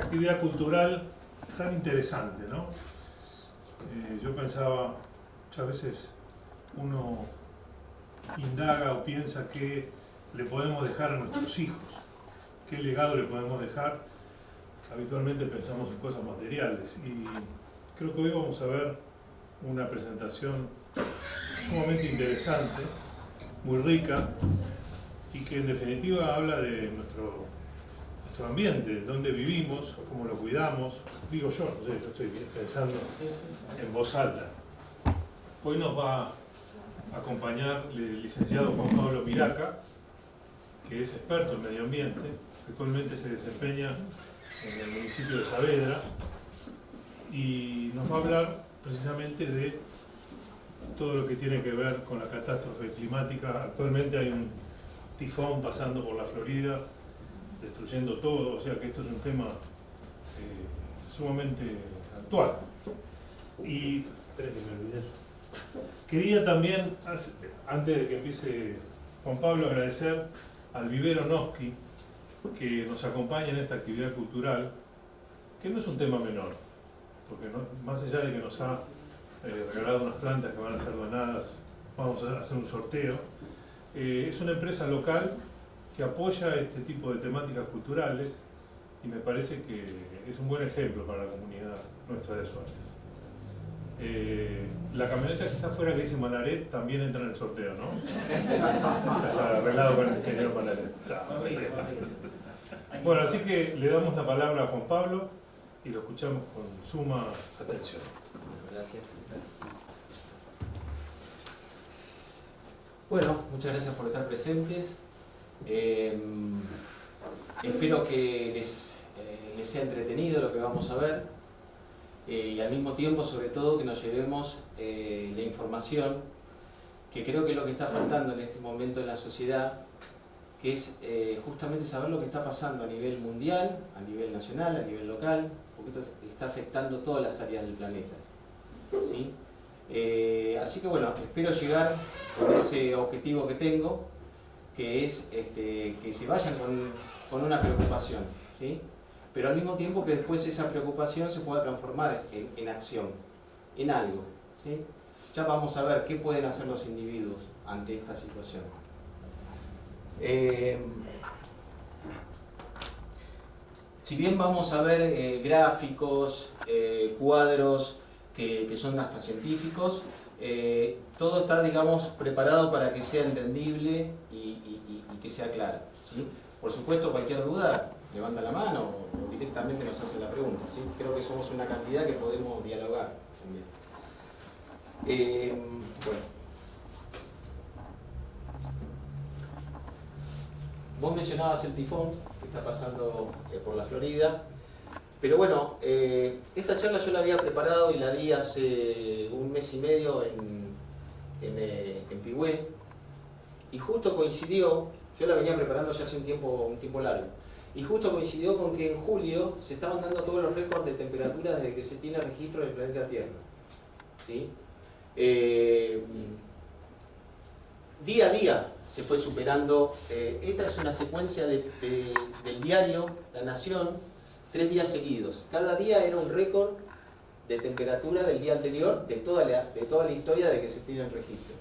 actividad cultural tan interesante, ¿no? Yo pensaba, muchas veces uno indaga o piensa qué le podemos dejar a nuestros hijos, qué legado le podemos dejar. Habitualmente pensamos en cosas materiales y creo que hoy vamos a ver una presentación sumamente interesante, muy rica y que en definitiva habla de nuestro ambiente, de dónde vivimos, cómo lo cuidamos. Digo yo, no sé, yo estoy pensando en voz alta. Hoy nos va a acompañar el licenciado Juan Pablo Miraca, que es experto en medio ambiente, actualmente se desempeña en el municipio de Saavedra y nos va a hablar precisamente de todo lo que tiene que ver con la catástrofe climática. Actualmente hay un tifón pasando por la Florida, destruyendo todo, o sea que esto es un tema sumamente actual. Y quería también, antes de que empiece Juan Pablo, agradecer al Vivero Noski que nos acompaña en esta actividad cultural, que no es un tema menor, porque más allá de que nos ha regalado unas plantas que van a ser donadas, vamos a hacer un sorteo, es una empresa local que apoya este tipo de temáticas culturales y me parece que es un buen ejemplo para la comunidad nuestra de Suárez. La camioneta que está afuera que dice Manaret también entra en el sorteo, ¿no? Ya se ha arreglado con el ingeniero Manaret. Bueno, así que le damos la palabra a Juan Pablo y lo escuchamos con suma atención. Gracias. Bueno, muchas gracias por estar presentes. Espero que les sea entretenido lo que vamos a ver y al mismo tiempo, sobre todo, que nos llevemos la información, que creo que es lo que está faltando en este momento en la sociedad, que es justamente saber lo que está pasando a nivel mundial, a nivel nacional, a nivel local, porque esto está afectando todas las áreas del planeta, ¿sí? Así que bueno, espero llegar con ese objetivo que tengo, que es que se vayan con una preocupación, ¿sí? Pero al mismo tiempo que después esa preocupación se pueda transformar en acción, en algo, ¿sí? Ya vamos a ver qué pueden hacer los individuos ante esta situación. Si bien vamos a ver gráficos, cuadros que son hasta científicos, todo está, digamos, preparado para que sea entendible y que sea claro, ¿sí? Por supuesto, cualquier duda, levanta la mano o directamente nos hace la pregunta, ¿sí? Creo que somos una cantidad que podemos dialogar también. Bueno. Vos mencionabas el tifón que está pasando por la Florida, pero bueno, esta charla yo la había preparado y la di hace un mes y medio en Pigüé, y justo coincidió, yo la venía preparando ya hace un tiempo largo, y justo coincidió con que en julio se estaban dando todos los récords de temperatura desde que se tiene registro del planeta Tierra, ¿sí? Día a día se fue superando. Esta es una secuencia del diario La Nación, 3 días seguidos. Cada día era un récord de temperatura del día anterior de toda la historia de que se tienen registros.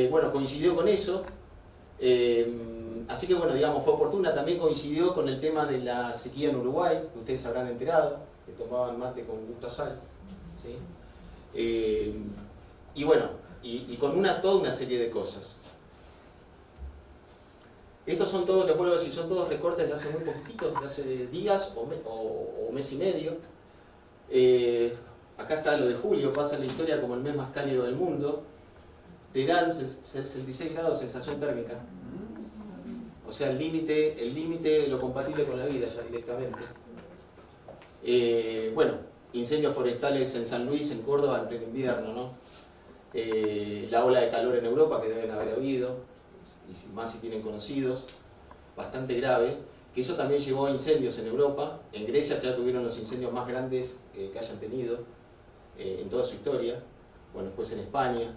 Bueno, coincidió con eso. Así que bueno, digamos, fue oportuna. También coincidió con el tema de la sequía en Uruguay, que ustedes habrán enterado, que tomaban mate con gusto a sal, ¿sí? Y bueno, y con toda una serie de cosas. Estos son todos, les vuelvo a decir, son todos recortes de hace muy poquititos, de hace días o mes y medio. Acá está lo de julio, pasa la historia como el mes más cálido del mundo. Teherán, 66 grados, sensación térmica. O sea, el límite, lo compatible con la vida ya directamente. Bueno, incendios forestales en San Luis, en Córdoba, en pleno invierno, ¿no? La ola de calor en Europa, que deben haber oído, y más si tienen conocidos, bastante grave, que eso también llevó a incendios en Europa. En Grecia ya tuvieron los incendios más grandes que hayan tenido en toda su historia. Bueno, después en España.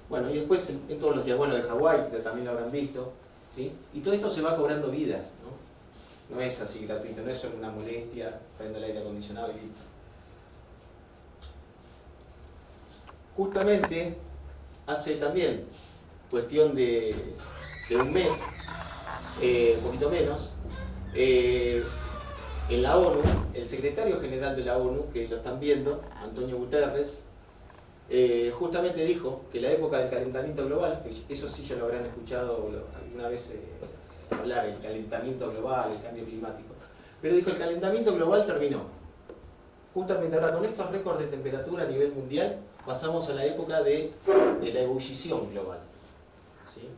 Bueno, y después en todos los días, bueno, de Hawái, que también lo habrán visto, ¿sí? Y todo esto se va cobrando vidas, ¿no? no es así gratuito, no es solo una molestia, prende el aire acondicionado y listo. Justamente, hace también cuestión de un mes, un poquito menos, en la ONU, el secretario general de la ONU, que lo están viendo, Antonio Guterres, justamente dijo que la época del calentamiento global, que eso sí ya lo habrán escuchado alguna vez hablar, el calentamiento global, el cambio climático, pero dijo el calentamiento global terminó. Justamente ahora con estos récords de temperatura a nivel mundial, pasamos a la época de la ebullición global. ¿Sí?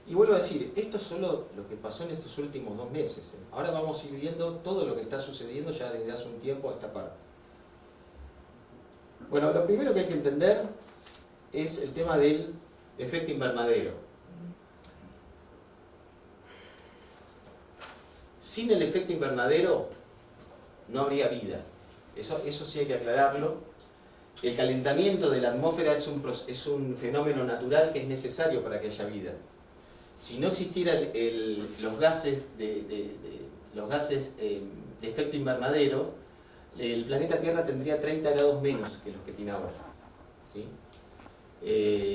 Y vuelvo a decir, esto es solo lo que pasó en estos últimos 2 meses. Ahora vamos a ir viendo todo lo que está sucediendo ya desde hace un tiempo a esta parte. Bueno, lo primero que hay que entender es el tema del efecto invernadero. Sin el efecto invernadero no habría vida. Eso sí hay que aclararlo. El calentamiento de la atmósfera es un fenómeno natural que es necesario para que haya vida. Si no existieran los gases de efecto invernadero, el planeta Tierra tendría 30 grados menos que los que tiene ahora. ¿Sí?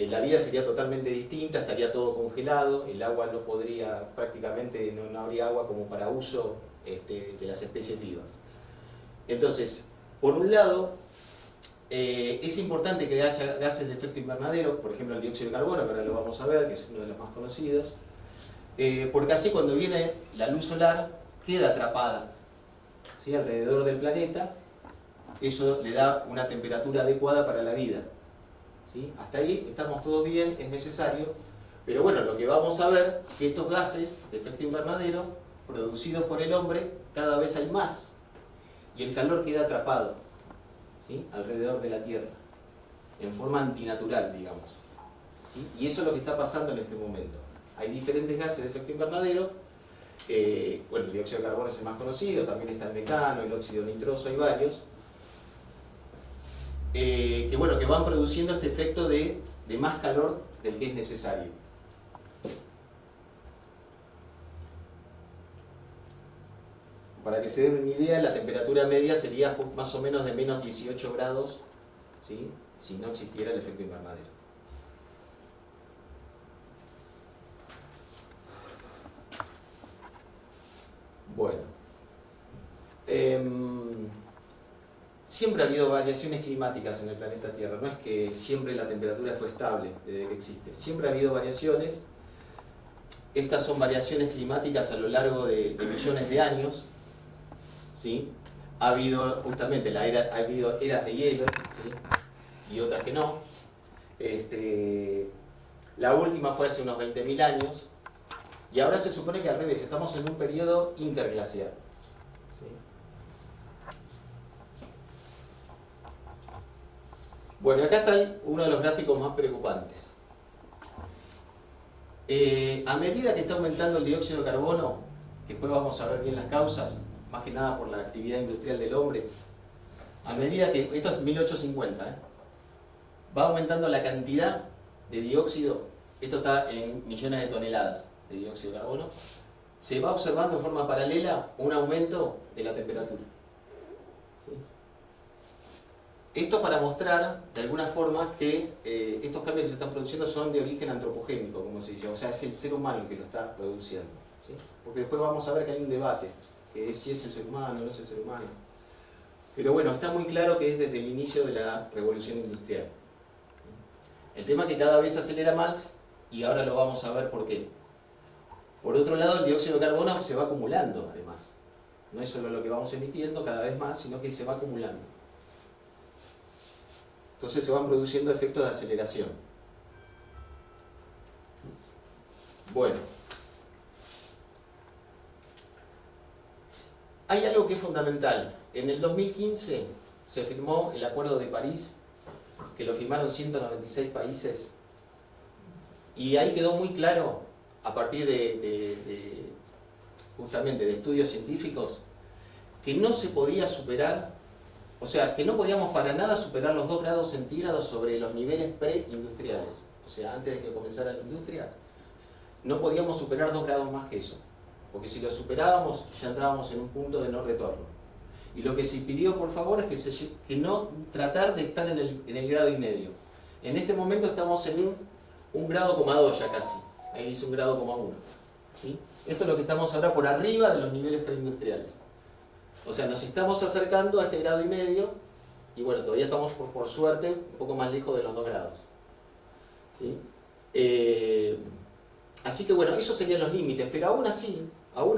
La vida sería totalmente distinta, estaría todo congelado, el agua no podría, prácticamente no habría agua como para uso de las especies vivas. Entonces, por un lado, es importante que haya gases de efecto invernadero, por ejemplo el dióxido de carbono, que ahora lo vamos a ver, que es uno de los más conocidos, porque así cuando viene la luz solar queda atrapada, ¿sí?, alrededor del planeta. Eso le da una temperatura adecuada para la vida. ¿Sí? Hasta ahí estamos todos bien, es necesario, pero bueno, lo que vamos a ver es que estos gases de efecto invernadero producidos por el hombre cada vez hay más y el calor queda atrapado, ¿sí?, alrededor de la Tierra en forma antinatural, digamos, ¿sí? Y eso es lo que está pasando en este momento. Hay diferentes gases de efecto invernadero, bueno, el dióxido de carbono es el más conocido, también está el metano, el óxido nitroso, hay varios, que van produciendo este efecto de más calor del que es necesario. Para que se den una idea, la temperatura media sería más o menos de menos 18 grados, ¿sí?, si no existiera el efecto invernadero. Bueno, siempre ha habido variaciones climáticas en el planeta Tierra, no es que siempre la temperatura fue estable desde que existe, siempre ha habido variaciones. Estas son variaciones climáticas a lo largo de millones de años, ¿sí? Ha habido justamente ha habido eras de hielo, ¿sí?, y otras que no. La última fue hace unos 20.000 años, y ahora se supone que al revés, estamos en un periodo interglacial. ¿Sí? Bueno, acá está uno de los gráficos más preocupantes. A medida que está aumentando el dióxido de carbono, que después vamos a ver bien las causas, más que nada por la actividad industrial del hombre, a medida que, esto es 1850, va aumentando la cantidad de dióxido, esto está en millones de toneladas de dióxido de carbono, se va observando en forma paralela un aumento de la temperatura. ¿Sí? Esto para mostrar, de alguna forma, que estos cambios que se están produciendo son de origen antropogénico, como se dice, o sea, es el ser humano el que lo está produciendo. ¿Sí? Porque después vamos a ver que hay un debate, que es si es el ser humano o no es el ser humano. Pero bueno, está muy claro que es desde el inicio de la revolución industrial. El tema es que cada vez se acelera más, y ahora lo vamos a ver por qué. Por otro lado, el dióxido de carbono se va acumulando, además. No es solo lo que vamos emitiendo cada vez más, sino que se va acumulando. Entonces se van produciendo efectos de aceleración. Bueno. Hay algo que es fundamental. En el 2015 se firmó el Acuerdo de París, que lo firmaron 196 países, y ahí quedó muy claro, a partir justamente de estudios científicos, que no se podía superar, o sea, que no podíamos para nada superar los 2 grados centígrados sobre los niveles preindustriales, o sea, antes de que comenzara la industria, no podíamos superar 2 grados más que eso, porque si lo superábamos ya entrábamos en un punto de no retorno. Y lo que se pidió, por favor, es que no tratar de estar en el grado y medio. En este momento estamos en un grado coma 2 ya casi, ahí dice un grado coma 1. ¿Sí? Esto es lo que estamos ahora por arriba de los niveles preindustriales. O sea, nos estamos acercando a este grado y medio, y bueno, todavía estamos por suerte un poco más lejos de los 2 grados. ¿Sí? Así que bueno, esos serían los límites, pero aún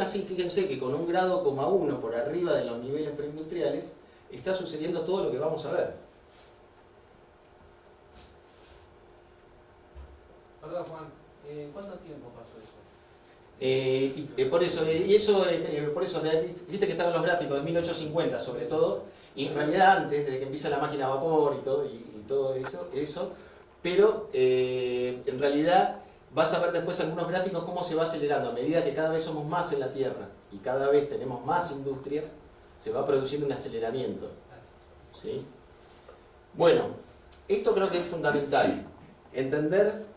así fíjense que con un grado coma 1 por arriba de los niveles preindustriales está sucediendo todo lo que vamos a ver. Perdón, Juan, ¿cuánto tiempo pasó eso? Por eso, viste que estaban los gráficos de 1850 sobre todo, y en realidad antes, desde que empieza la máquina a vapor y todo eso, pero en realidad vas a ver después algunos gráficos cómo se va acelerando. A medida que cada vez somos más en la Tierra y cada vez tenemos más industrias, se va produciendo un aceleramiento. ¿Sí? Bueno, esto creo que es fundamental, entender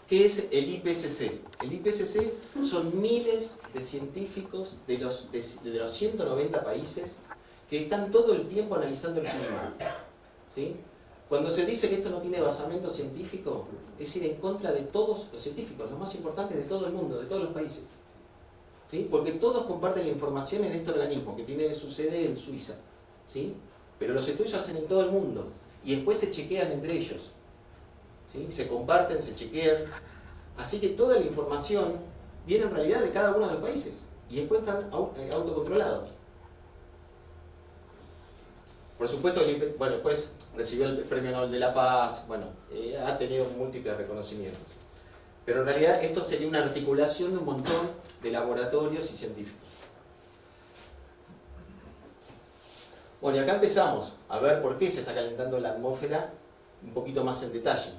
qué es el IPCC. El IPCC son miles de científicos de los 190 países que están todo el tiempo analizando el clima. ¿Sí? Cuando se dice que esto no tiene basamento científico, es ir en contra de todos los científicos, los más importantes de todo el mundo, de todos los países. ¿Sí? Porque todos comparten la información en este organismo, que tiene su sede en Suiza. ¿Sí? Pero los estudios se hacen en todo el mundo, y después se chequean entre ellos. ¿Sí? Se comparten, se chequean. Así que toda la información viene en realidad de cada uno de los países, y después están autocontrolados. Por supuesto, bueno, después recibió el Premio Nobel de la Paz, bueno, ha tenido múltiples reconocimientos. Pero en realidad esto sería una articulación de un montón de laboratorios y científicos. Bueno, y acá empezamos a ver por qué se está calentando la atmósfera un poquito más en detalle.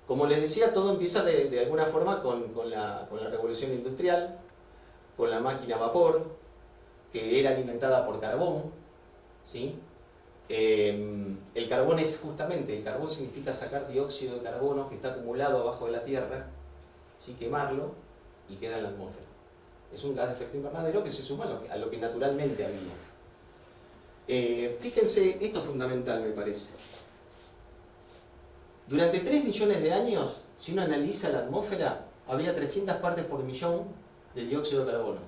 Como les decía, todo empieza de alguna forma con la revolución industrial, con la máquina a vapor, que era alimentada por carbón. ¿Sí? El carbón es justamente, el carbón significa sacar dióxido de carbono que está acumulado abajo de la tierra, ¿sí? Quemarlo y queda en la atmósfera. Es un gas de efecto invernadero que se suma a lo que naturalmente había. Fíjense, esto es fundamental me parece. Durante 3 millones de años, si uno analiza la atmósfera, había 300 partes por millón de dióxido de carbono.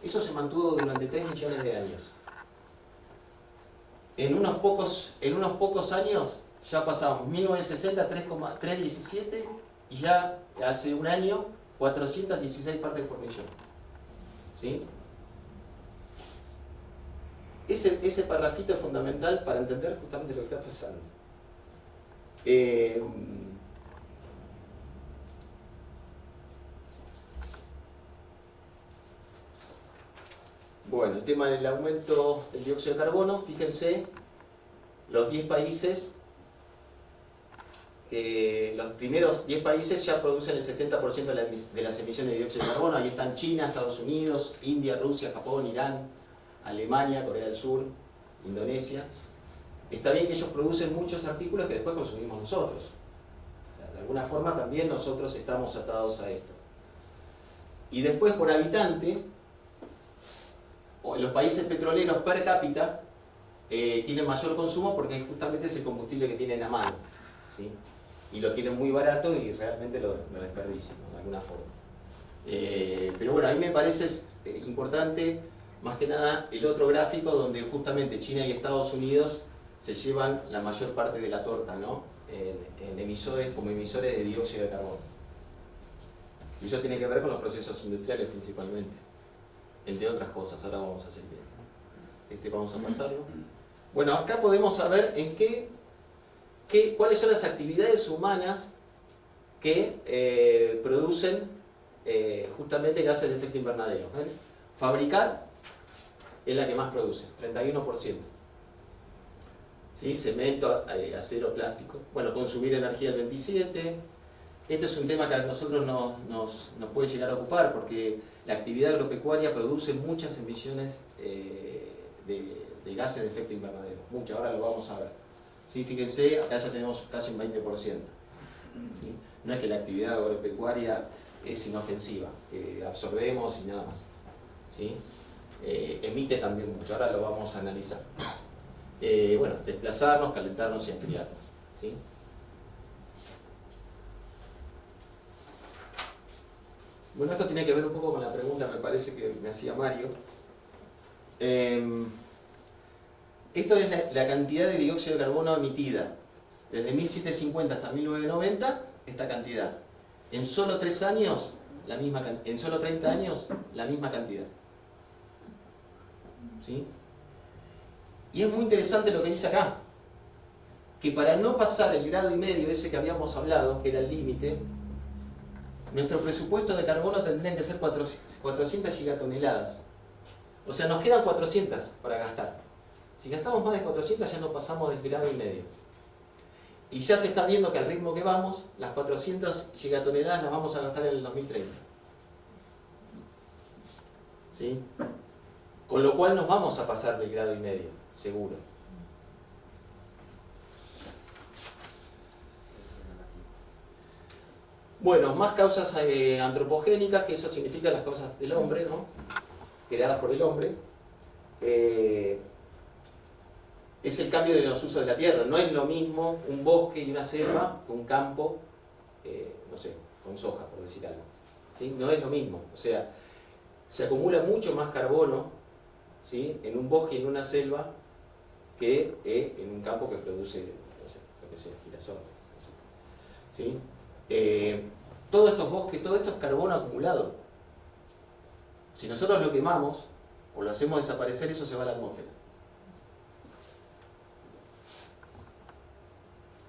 Eso se mantuvo durante 3 millones de años. En unos pocos años ya pasamos 1960 3,317 y ya hace un año 416 partes por millón. ¿Sí? Ese parrafito es fundamental para entender justamente lo que está pasando. Bueno, el tema del aumento del dióxido de carbono, fíjense, los 10 países, los primeros 10 países ya producen el 70% de las emisiones de dióxido de carbono. Ahí están China, Estados Unidos, India, Rusia, Japón, Irán, Alemania, Corea del Sur, Indonesia. Está bien que ellos producen muchos artículos que después consumimos nosotros. O sea, de alguna forma también nosotros estamos atados a esto. Y después por habitante, los países petroleros per cápita tienen mayor consumo porque justamente es el combustible que tienen a mano. ¿Sí? Y lo tienen muy barato y realmente lo desperdician, ¿no? De alguna forma. Pero bueno, a mí me parece importante, más que nada, el otro gráfico donde justamente China y Estados Unidos se llevan la mayor parte de la torta, ¿no? Como emisores de dióxido de carbono. Y eso tiene que ver con los procesos industriales principalmente, entre otras cosas. Ahora vamos a hacer bien. Vamos a pasarlo. Bueno, acá podemos saber cuáles son las actividades humanas que producen justamente gases de efecto invernadero. ¿Ven? Fabricar es la que más produce, 31%. ¿Sí? Cemento, acero, plástico. Bueno, consumir energía el 27%. Este es un tema que a nosotros nos puede llegar a ocupar porque la actividad agropecuaria produce muchas emisiones de gases de efecto invernadero. Muchas, ahora lo vamos a ver. ¿Sí? Fíjense, acá ya tenemos casi un 20%. ¿Sí? No es que la actividad agropecuaria es inofensiva, absorbemos y nada más. ¿Sí? Emite también mucho, ahora lo vamos a analizar. Bueno, desplazarnos, calentarnos y enfriarnos. ¿Sí? Bueno, esto tiene que ver un poco con la pregunta, me parece que me hacía Mario. Esto es la cantidad de dióxido de carbono emitida. Desde 1750 hasta 1990, esta cantidad. En solo 3 años, en solo 30 años, la misma cantidad. ¿Sí? Y es muy interesante lo que dice acá. Que para no pasar el 1,5 grados ese que habíamos hablado, que era el límite, nuestro presupuesto de carbono tendría que ser 400 gigatoneladas. O sea, nos quedan 400 para gastar. Si gastamos más de 400 ya no pasamos del 1,5 grados. Y ya se está viendo que al ritmo que vamos, las 400 gigatoneladas las vamos a gastar en el 2030. ¿Sí? Con lo cual nos vamos a pasar del 1,5 grados, seguro. Bueno, más causas antropogénicas, que eso significa las causas del hombre, ¿no? Creadas por el hombre. Es el cambio de los usos de la tierra. No es lo mismo un bosque y una selva que un campo, no sé, con soja, por decir algo. ¿Sí? No es lo mismo. O sea, se acumula mucho más carbono, ¿sí?, en un bosque y en una selva que en un campo que produce, no sé, lo que sea, girasol. No sé. ¿Sí? Todos estos bosques, todo esto es carbono acumulado. Si nosotros lo quemamos o lo hacemos desaparecer, eso se va a la atmósfera.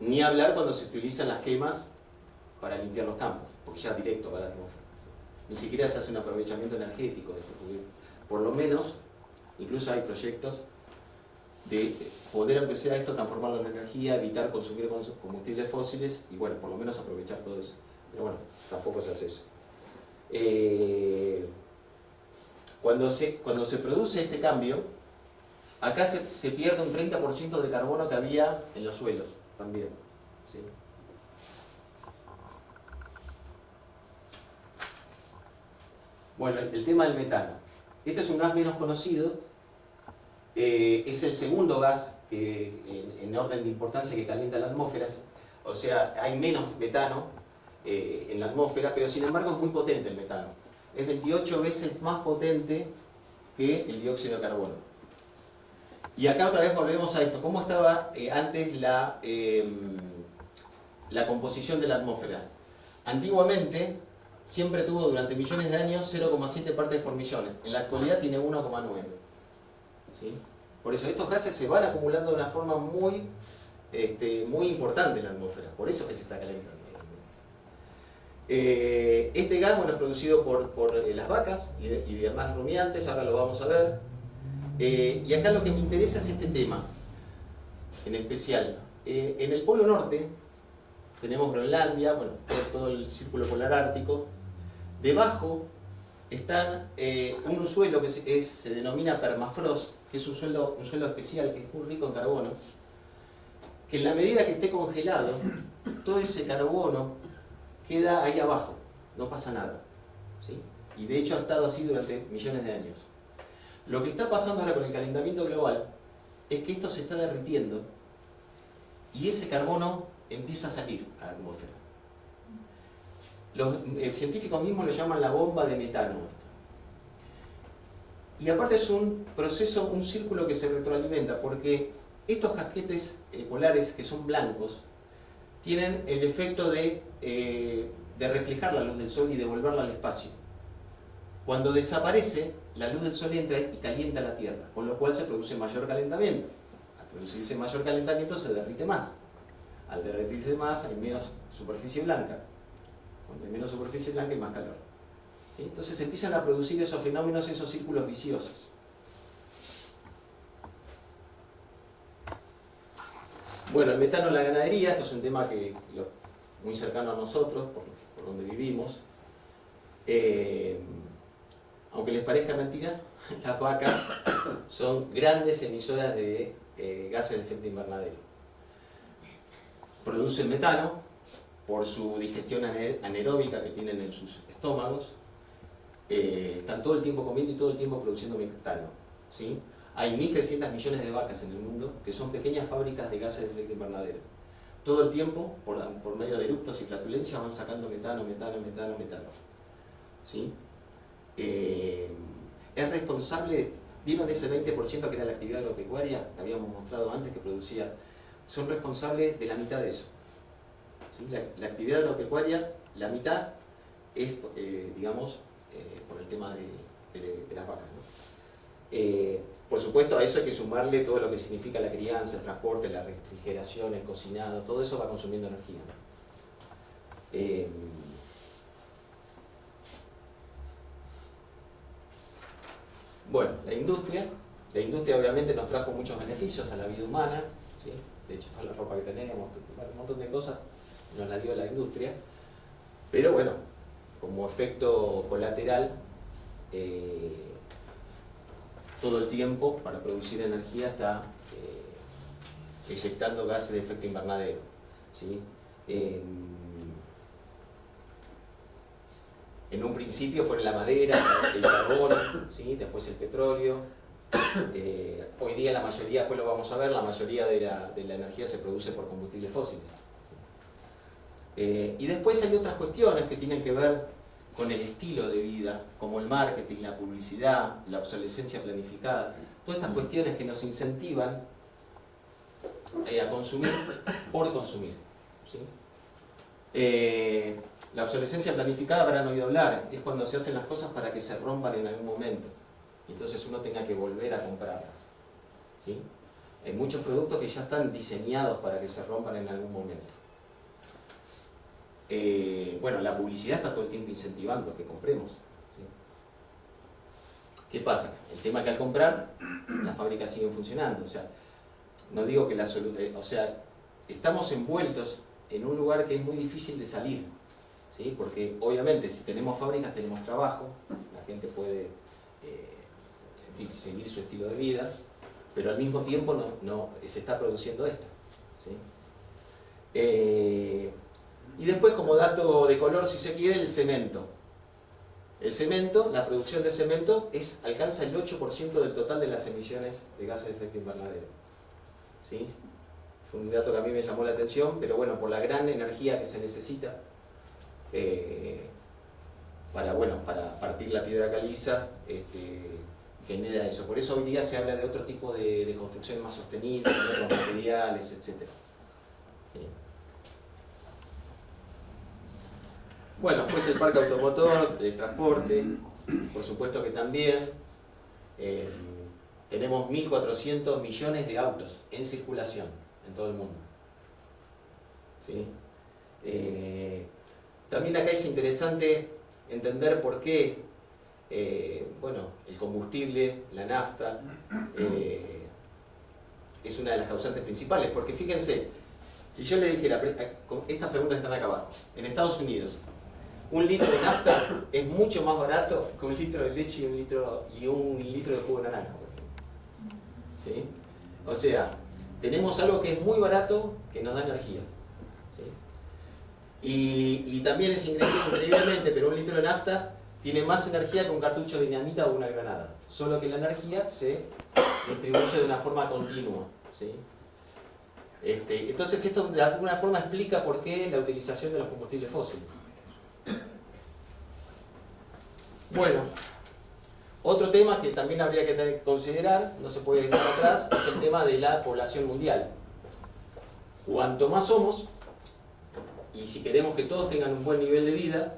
Ni hablar cuando se utilizan las quemas para limpiar los campos, porque ya directo va a la atmósfera. Ni siquiera se hace un aprovechamiento energético de esto, porque por lo menos, incluso hay proyectos de poder, aunque sea esto, transformarlo en energía, evitar consumir combustibles fósiles y, bueno, por lo menos aprovechar todo eso. Pero bueno, tampoco se hace eso. Cuando se produce este cambio, acá se pierde un 30% de carbono que había en los suelos también. ¿Sí? Bueno, el tema del metano. Este es un gas menos conocido. Es el segundo gas en orden de importancia que calienta la atmósfera. O sea, hay menos metano en la atmósfera, pero sin embargo es muy potente el metano. Es 28 veces más potente que el dióxido de carbono. Y acá otra vez volvemos a esto. ¿Cómo estaba antes la composición de la atmósfera? Antiguamente siempre tuvo durante millones de años 0,7 partes por millón. En la actualidad tiene 1,9. ¿Sí? Por eso estos gases se van acumulando de una forma muy importante en la atmósfera. Por eso que se está calentando. Este gas, bueno, es producido por las vacas y demás rumiantes. Ahora lo vamos a ver. Y acá lo que me interesa es este tema, en especial. En el Polo Norte tenemos Groenlandia, bueno, todo el círculo polar ártico. Debajo está un suelo que se denomina permafrost, que es un suelo especial, que es muy rico en carbono, que en la medida que esté congelado, todo ese carbono queda ahí abajo, no pasa nada. ¿Sí? Y de hecho ha estado así durante millones de años. Lo que está pasando ahora con el calentamiento global es que esto se está derritiendo y ese carbono empieza a salir a la atmósfera. Los científicos mismos lo llaman la bomba de metano. Y aparte es un proceso, un círculo que se retroalimenta, porque estos casquetes polares que son blancos tienen el efecto de reflejar la luz del sol y devolverla al espacio. Cuando desaparece, la luz del sol entra y calienta la Tierra, con lo cual se produce mayor calentamiento. Al producirse mayor calentamiento se derrite más. Al derretirse más hay menos superficie blanca. Cuando hay menos superficie blanca hay más calor. ¿Sí? Entonces empiezan a producir esos fenómenos, esos círculos viciosos. Bueno, el metano en la ganadería, esto es un tema muy cercano a nosotros, por donde vivimos. Aunque les parezca mentira, las vacas son grandes emisoras de gases de efecto invernadero. producen metano por su digestión anaeróbica que tienen en sus estómagos. Están todo el tiempo comiendo y todo el tiempo produciendo metano, ¿sí? Hay 1.300 millones de vacas en el mundo que son pequeñas fábricas de gases de efecto invernadero. Todo el tiempo, por medio de eructos y flatulencias, van sacando metano, ¿sí? Es responsable, ¿vieron ese 20% que era la actividad agropecuaria que habíamos mostrado antes que producía? Son responsables de la mitad de eso, ¿sí? La actividad agropecuaria, la mitad es, digamos, por el tema de las vacas, ¿no? Por supuesto, a eso hay que sumarle todo lo que significa la crianza, el transporte, la refrigeración, el cocinado, todo eso va consumiendo energía, ¿no? Bueno, la industria obviamente nos trajo muchos beneficios a la vida humana, ¿sí? De hecho, toda la ropa que tenemos, un montón de cosas nos la dio la industria, pero bueno, como efecto colateral, todo el tiempo para producir energía está eyectando gases de efecto invernadero, ¿sí? En un principio fue la madera, el carbón, ¿sí? Después el petróleo. Hoy día la mayoría, después lo vamos a ver, la mayoría de la energía se produce por combustibles fósiles, ¿sí? Y después hay otras cuestiones que tienen que ver con el estilo de vida, como el marketing, la publicidad, la obsolescencia planificada. Todas estas cuestiones que nos incentivan a consumir por consumir, ¿sí? La obsolescencia planificada, habrán oído hablar, es cuando se hacen las cosas para que se rompan en algún momento y entonces uno tenga que volver a comprarlas, ¿sí? Hay muchos productos que ya están diseñados para que se rompan en algún momento. Bueno, la publicidad está todo el tiempo incentivando que compremos, ¿sí? ¿Qué pasa? El tema es que al comprar las fábricas siguen funcionando, o sea, no digo que o sea, estamos envueltos en un lugar que es muy difícil de salir, ¿sí? Porque obviamente si tenemos fábricas tenemos trabajo, la gente puede en fin, seguir su estilo de vida, pero al mismo tiempo no se está produciendo esto, ¿sí? Y después, como dato de color, si se quiere, el cemento. El cemento, la producción de cemento alcanza el 8% del total de las emisiones de gases de efecto invernadero, ¿sí? Fue un dato que a mí me llamó la atención, pero bueno, por la gran energía que se necesita para partir la piedra caliza, genera eso. Por eso hoy día se habla de otro tipo de construcción más sostenible, de otros materiales, etc. ¿Sí? Bueno, pues el parque automotor, el transporte, por supuesto que también tenemos 1.400 millones de autos en circulación en todo el mundo, ¿sí? También acá es interesante entender por qué bueno, el combustible, la nafta, es una de las causantes principales, porque fíjense, si yo le dijera, estas preguntas están acá abajo, en Estados Unidos, 1 litro de nafta es mucho más barato que 1 litro de leche y 1 litro de jugo de naranja, por ejemplo, ¿sí? O sea, tenemos algo que es muy barato, que nos da energía, ¿sí? Y también es increíblemente, pero 1 litro de nafta tiene más energía que un cartucho de dinamita o una granada, solo que la energía se distribuye de una forma continua, ¿sí? Entonces esto de alguna forma explica por qué la utilización de los combustibles fósiles. Bueno, otro tema que también habría que tener que considerar, no se puede dejar atrás, es el tema de la población mundial. Cuanto más somos, y si queremos que todos tengan un buen nivel de vida,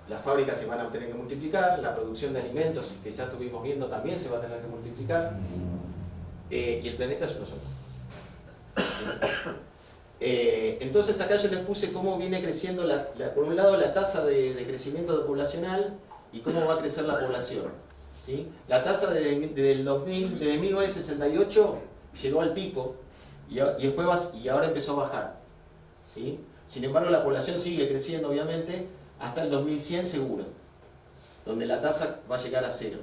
las fábricas se van a tener que multiplicar, la producción de alimentos que ya estuvimos viendo también se va a tener que multiplicar, y el planeta es uno solo. Entonces acá yo les puse cómo viene creciendo, por un lado, la tasa de crecimiento poblacional y cómo va a crecer la población, ¿sí? La tasa desde 1968 llegó al pico y ahora empezó a bajar, ¿sí? Sin embargo, la población sigue creciendo, obviamente, hasta el 2100 seguro, donde la tasa va a llegar a 0.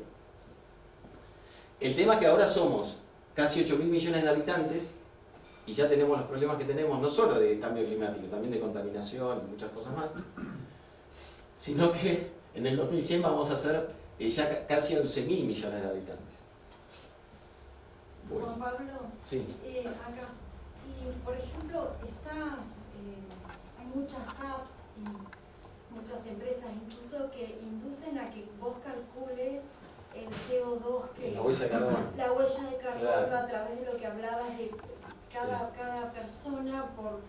El tema es que ahora somos casi 8.000 millones de habitantes y ya tenemos los problemas que tenemos, no solo de cambio climático, también de contaminación y muchas cosas más, sino que en el 2100 vamos a ser ya casi 11.000 millones de habitantes. Bueno. Juan Pablo, Sí. acá. Y por ejemplo, hay muchas apps y muchas empresas incluso que inducen a que vos calcules el CO2 que... La huella de carbono. La huella de carbono, Claro. a través de lo que hablabas de cada persona por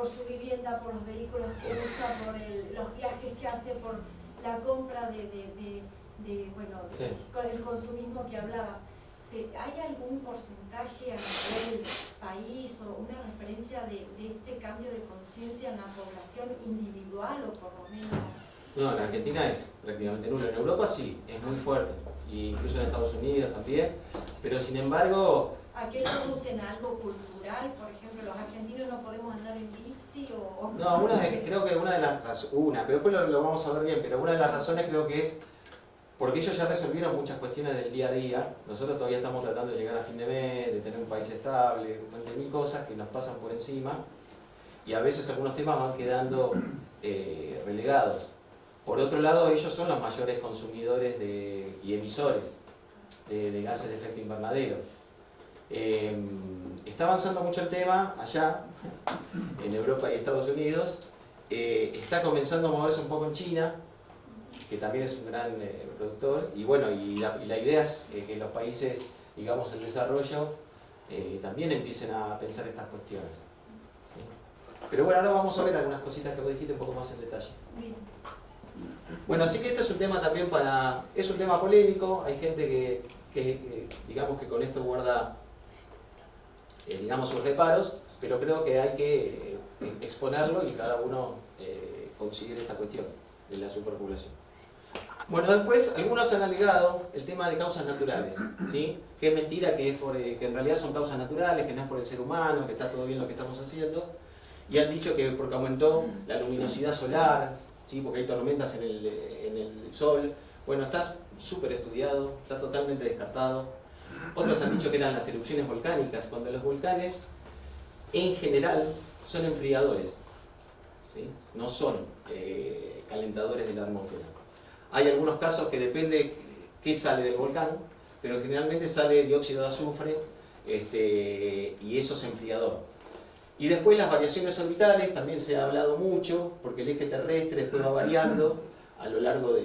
su vivienda, por los vehículos que usa, por los viajes que hace, por la compra con el consumismo que hablabas. ¿Hay algún porcentaje a nivel del país o una referencia de este cambio de conciencia en la población individual o por lo menos? No, en Argentina es prácticamente nulo. En Europa sí, es muy fuerte. Y incluso en Estados Unidos también. Pero sin embargo... ¿A qué lo usen? ¿Algo cultural? Por ejemplo, ¿los argentinos no podemos andar en bici? No, creo que una de las razones... pero después lo vamos a ver bien. Pero una de las razones creo que es... porque ellos ya resolvieron muchas cuestiones del día a día. Nosotros todavía estamos tratando de llegar a fin de mes, de tener un país estable, 20.000 cosas que nos pasan por encima. Y a veces algunos temas van quedando relegados. Por otro lado, ellos son los mayores consumidores y emisores de gases de efecto invernadero. Está avanzando mucho el tema allá, en Europa y Estados Unidos. Está comenzando a moverse un poco en China, que también es un gran productor. Y bueno, la idea es que los países, digamos, en desarrollo, también empiecen a pensar estas cuestiones. ¿Sí? Pero bueno, ahora vamos a ver algunas cositas que vos dijiste un poco más en detalle. Bien. Bueno, así que este es un tema también es un tema polémico, hay gente que digamos que con esto guarda digamos sus reparos, pero creo que hay que exponerlo y cada uno considere esta cuestión de la superpoblación. Bueno, después algunos han alegado el tema de causas naturales, ¿sí? Que es mentira, que en realidad son causas naturales, que no es por el ser humano, que está todo bien lo que estamos haciendo, y han dicho que porque aumentó la luminosidad solar, ¿sí? Porque hay tormentas en el sol. Bueno, está súper estudiado, está totalmente descartado. Otros han dicho que eran las erupciones volcánicas, cuando los volcanes en general son enfriadores, ¿sí? No son calentadores de la atmósfera. Hay algunos casos que depende qué sale del volcán, pero generalmente sale dióxido de azufre y eso es enfriador. Y después las variaciones orbitales, también se ha hablado mucho, porque el eje terrestre después va variando a lo largo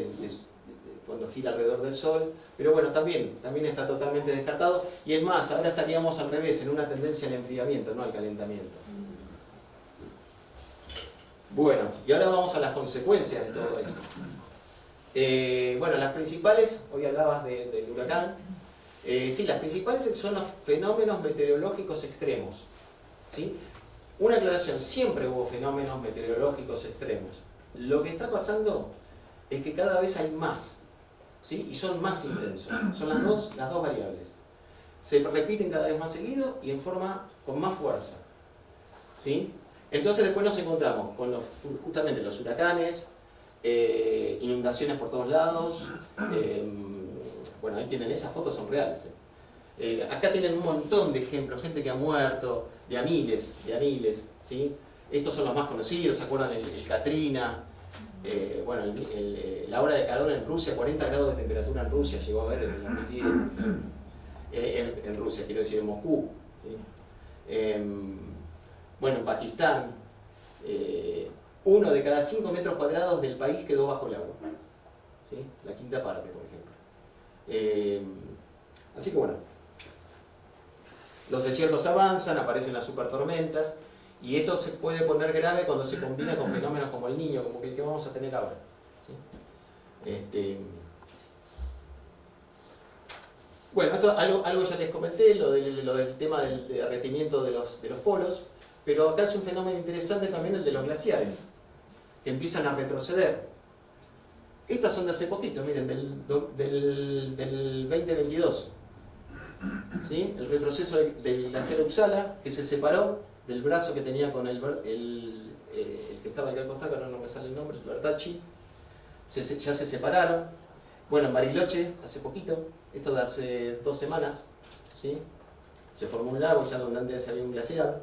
cuando gira alrededor del Sol. Pero bueno, también está totalmente descartado. Y es más, ahora estaríamos al revés, en una tendencia al enfriamiento, no al calentamiento. Bueno, y ahora vamos a las consecuencias de todo esto. Bueno, las principales, hoy hablabas del huracán. Sí, las principales son los fenómenos meteorológicos extremos, ¿sí? Una aclaración, siempre hubo fenómenos meteorológicos extremos. Lo que está pasando es que cada vez hay más, ¿sí? Y son más intensos. Son las dos variables. Se repiten cada vez más seguido y con más fuerza, ¿sí? Entonces después nos encontramos con justamente los huracanes, inundaciones por todos lados. Bueno, ahí tienen, esas fotos son reales. Acá tienen un montón de ejemplos, gente que ha muerto, de a miles, ¿sí? Estos son los más conocidos, ¿se acuerdan? El Katrina, bueno, la hora de calor en Rusia, 40 grados de temperatura en Rusia, llegó a ver en el 2010, en Rusia, quiero decir, en Moscú, ¿sí? Bueno, en Pakistán, 1 de cada 5 metros cuadrados del país quedó bajo el agua, ¿sí? La quinta parte, por ejemplo. Así que bueno, los desiertos avanzan, aparecen las supertormentas, y esto se puede poner grave cuando se combina con fenómenos como el Niño, como el que vamos a tener ahora, ¿sí? Bueno, esto algo ya les comenté, lo del tema del derretimiento de los polos, pero acá es un fenómeno interesante también el de los glaciares, que empiezan a retroceder. Estas son de hace poquito, miren, del 2022. ¿Sí? El retroceso del glaciar Uppsala, que se separó del brazo que tenía con el que estaba aquí al costado, ahora no me sale el nombre, el Bertacci. Ya se separaron. Bueno, en Bariloche, hace poquito, esto de hace 2 semanas, ¿sí? Se formó un lago ya donde antes había un glaciar.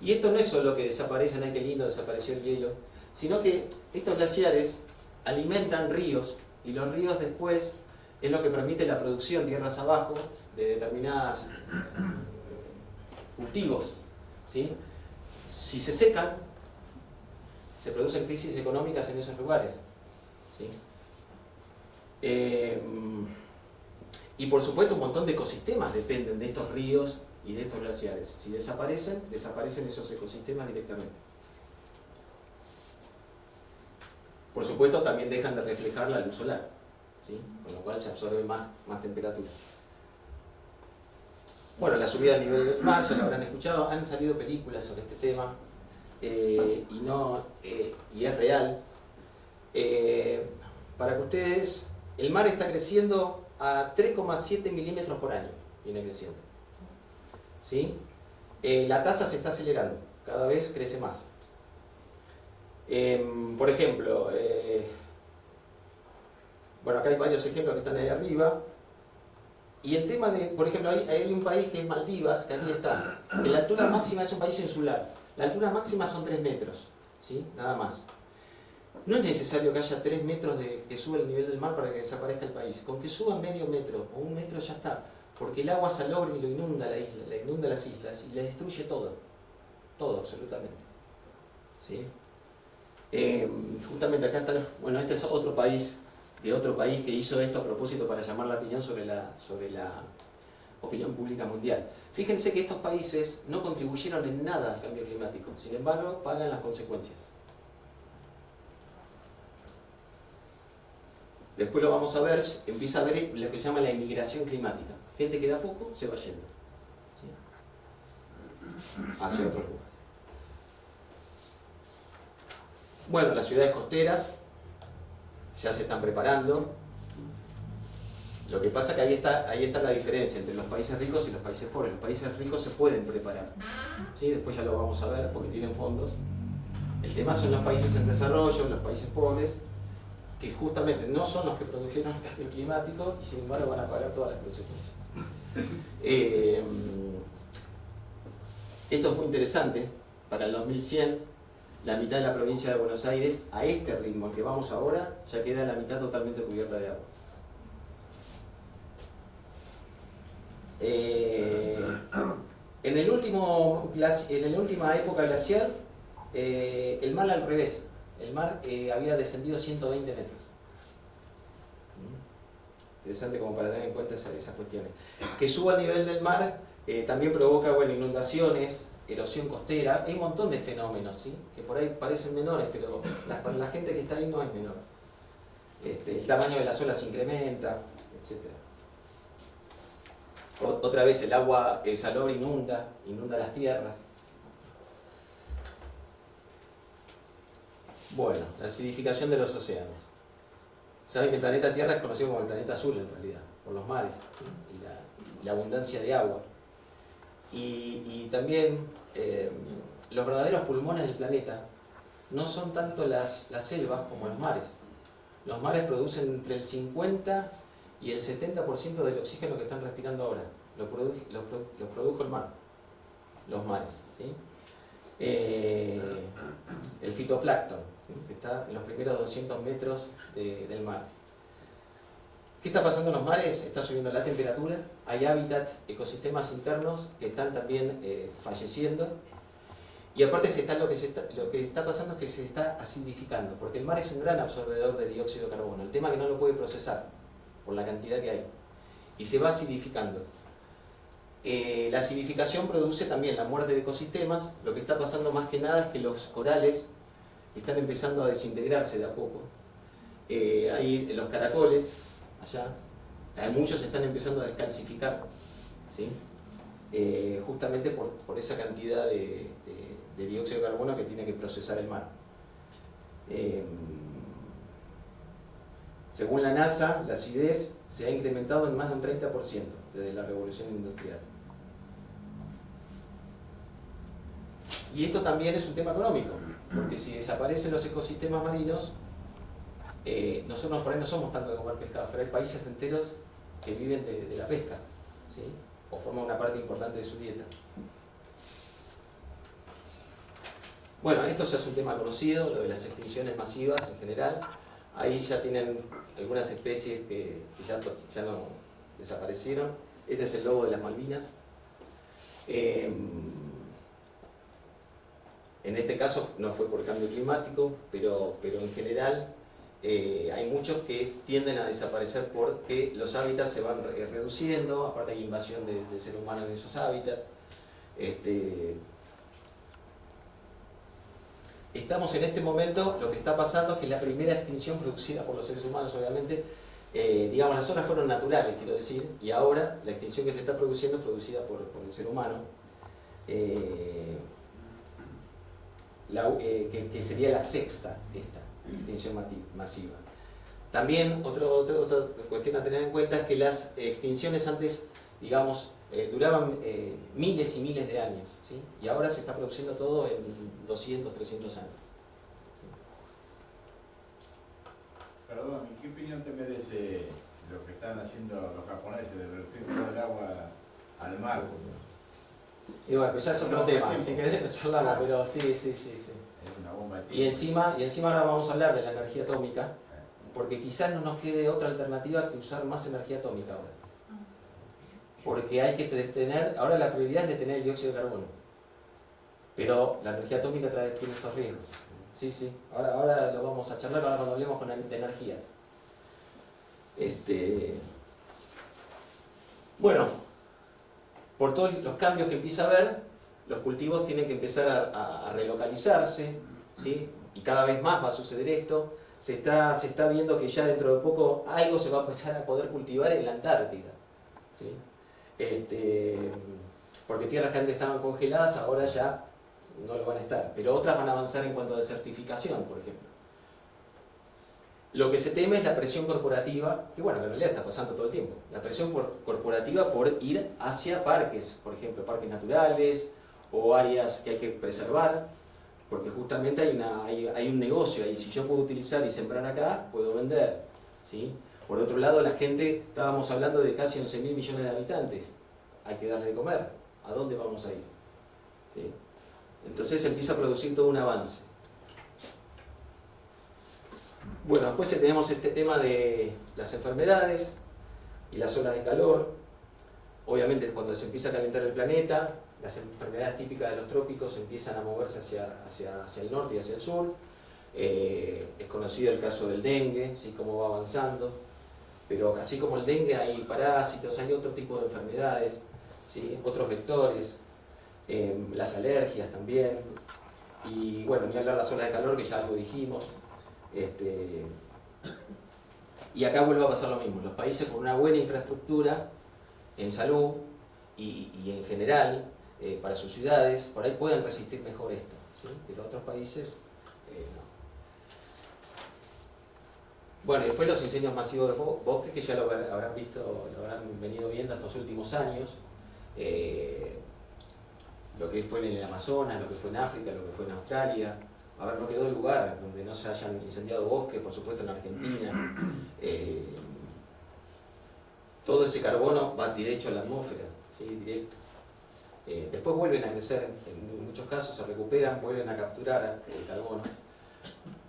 Y esto no es solo que desaparecen, ay qué lindo, desapareció el hielo, sino que estos glaciares alimentan ríos, y los ríos después es lo que permite la producción tierras abajo de determinados cultivos, ¿sí? Si se secan, se producen crisis económicas en esos lugares, ¿sí? Y por supuesto un montón de ecosistemas dependen de estos ríos y de estos glaciares. Si desaparecen, desaparecen esos ecosistemas directamente. Por supuesto también dejan de reflejar la luz solar, ¿sí? Con lo cual se absorbe más temperatura. Bueno, la subida del nivel del mar, ya lo habrán escuchado, han salido películas sobre este tema, y es real. Para que ustedes, el mar está creciendo a 3,7 milímetros por año, viene creciendo, ¿sí? La tasa se está acelerando, cada vez crece más. Por ejemplo, bueno, acá hay varios ejemplos que están ahí arriba. Y el tema de, por ejemplo, hay un país que es Maldivas, que aquí está. Que la altura máxima es un país insular. La altura máxima son 3 metros, ¿sí? Nada más. No es necesario que haya 3 metros que suba el nivel del mar para que desaparezca el país. Con que suba medio metro o 1 metro ya está. Porque el agua salobre lo inunda la isla, la inunda las islas y le destruye todo. Todo, absolutamente. ¿Sí? Justamente acá está, bueno, este es otro país, de otro país que hizo esto a propósito para llamar la opinión sobre la opinión pública mundial. Fíjense que estos países no contribuyeron en nada al cambio climático, sin embargo pagan las consecuencias. Después lo vamos a ver, empieza a ver lo que se llama la inmigración climática. Gente que de a poco se va yendo, ¿sí? Hacia otro lugar. Bueno, las ciudades costeras ya se están preparando. Lo que pasa es que ahí está la diferencia entre los países ricos y los países pobres. Los países ricos se pueden preparar, ¿sí? Después ya lo vamos a ver porque tienen fondos. El tema son los países en desarrollo, los países pobres, que justamente no son los que produjeron el cambio climático y sin embargo van a pagar todas las consecuencias. Esto es muy interesante. Para el 2100, la mitad de la provincia de Buenos Aires, a este ritmo al que vamos ahora, ya queda la mitad totalmente cubierta de agua. En la última época glacial, el mar al revés. El mar había descendido 120 metros. Interesante como para tener en cuenta esas cuestiones. Que suba el nivel del mar también provoca, bueno, inundaciones, erosión costera, hay un montón de fenómenos, ¿sí? Que por ahí parecen menores, pero para la gente que está ahí no es menor. El tamaño de las olas se incrementa, etc. Otra vez el agua salobre inunda las tierras. Bueno, la acidificación de los océanos. Saben que el planeta Tierra es conocido como el planeta azul en realidad, por los mares, ¿sí? Y la abundancia de agua. Y también los verdaderos pulmones del planeta no son tanto las selvas como los mares. Los mares producen entre el 50 y el 70% del oxígeno que están respirando ahora. Lo produjo el mar, los mares, ¿sí? El fitoplancton, ¿sí? Que está en los primeros 200 metros del mar. ¿Qué está pasando en los mares? Está subiendo la temperatura, hay hábitat, ecosistemas internos que están también falleciendo, y aparte lo que está pasando es que se está acidificando, porque el mar es un gran absorbedor de dióxido de carbono. El tema es que no lo puede procesar por la cantidad que hay, y se va acidificando. La acidificación produce también la muerte de ecosistemas. Lo que está pasando más que nada es que los corales están empezando a desintegrarse de a poco. Hay los caracoles, allá, muchos están empezando a descalcificar, ¿sí? Justamente por esa cantidad de dióxido de carbono que tiene que procesar el mar. Según la NASA, la acidez se ha incrementado en más de un 30% desde la revolución industrial. Y esto también es un tema económico, porque si desaparecen los ecosistemas marinos, nosotros por ahí no somos tanto de comer pescado, pero hay países enteros que viven de la pesca, ¿sí? O forman una parte importante de su dieta. Bueno, esto ya es un tema conocido, lo de las extinciones masivas en general. Ahí ya tienen algunas especies que ya no desaparecieron. Este es el lobo de las Malvinas. En este caso no fue por cambio climático, pero en general hay muchos que tienden a desaparecer porque los hábitats se van reduciendo, aparte hay invasión del ser humano en esos hábitats. Estamos en este momento, lo que está pasando es que la primera extinción producida por los seres humanos, obviamente, digamos, las zonas fueron naturales, quiero decir, y ahora la extinción que se está produciendo es producida por el ser humano, que sería la sexta, esta extinción masiva. También otra cuestión a tener en cuenta es que las extinciones antes, digamos, duraban miles y miles de años, ¿sí? Y ahora se está produciendo todo en 200, 300 años. Perdón, ¿qué opinión te merece lo que están haciendo los japoneses de vertir todo el agua al mar? Y bueno, pues ya es otro tema, si querés charlamos, pero sí. Es una bomba de Y encima ahora vamos a hablar de la energía atómica, porque quizás no nos quede otra alternativa que usar más energía atómica ahora. Porque hay que detener, ahora la prioridad es detener el dióxido de carbono. Pero la energía atómica tiene estos riesgos. Sí, ahora lo vamos a charlar ahora cuando hablemos de energías. Bueno, por todos los cambios que empieza a haber, los cultivos tienen que empezar a relocalizarse, ¿sí? Y cada vez más va a suceder esto. Se está viendo que ya dentro de poco algo se va a empezar a poder cultivar en la Antártida, ¿sí? Porque tierras que antes estaban congeladas ahora ya no lo van a estar, pero otras van a avanzar en cuanto a desertificación, por ejemplo. Lo que se teme es la presión corporativa, que bueno, en realidad está pasando todo el tiempo, la presión corporativa por ir hacia parques, por ejemplo, parques naturales o áreas que hay que preservar, porque justamente hay un negocio ahí. Si yo puedo utilizar y sembrar acá, puedo vender, ¿sí? Por otro lado, la gente, estábamos hablando de casi 11.000 millones de habitantes. Hay que darle de comer. ¿A dónde vamos a ir? ¿Sí? Entonces empieza a producir todo un avance. Bueno, después tenemos este tema de las enfermedades y las olas de calor. Obviamente, cuando se empieza a calentar el planeta, las enfermedades típicas de los trópicos empiezan a moverse hacia el norte y hacia el sur. Es conocido el caso del dengue, ¿sí? Cómo va avanzando. Pero así como el dengue hay parásitos, hay otro tipo de enfermedades, ¿sí? Otros vectores, las alergias también, y bueno, ni hablar de las olas de calor, que ya algo dijimos. Y acá vuelve a pasar lo mismo. Los países con una buena infraestructura en salud y en general para sus ciudades, por ahí pueden resistir mejor esto, ¿sí? Pero otros países no. Bueno, y después los incendios masivos de bosques, que ya lo habrán visto, lo habrán venido viendo estos últimos años. Lo que fue en el Amazonas, lo que fue en África, lo que fue en Australia. A ver, no quedó lugar donde no se hayan incendiado bosques, por supuesto en Argentina. Todo ese carbono va derecho a la atmósfera, ¿sí? Directo. Después vuelven a crecer, en muchos casos se recuperan, vuelven a capturar el carbono.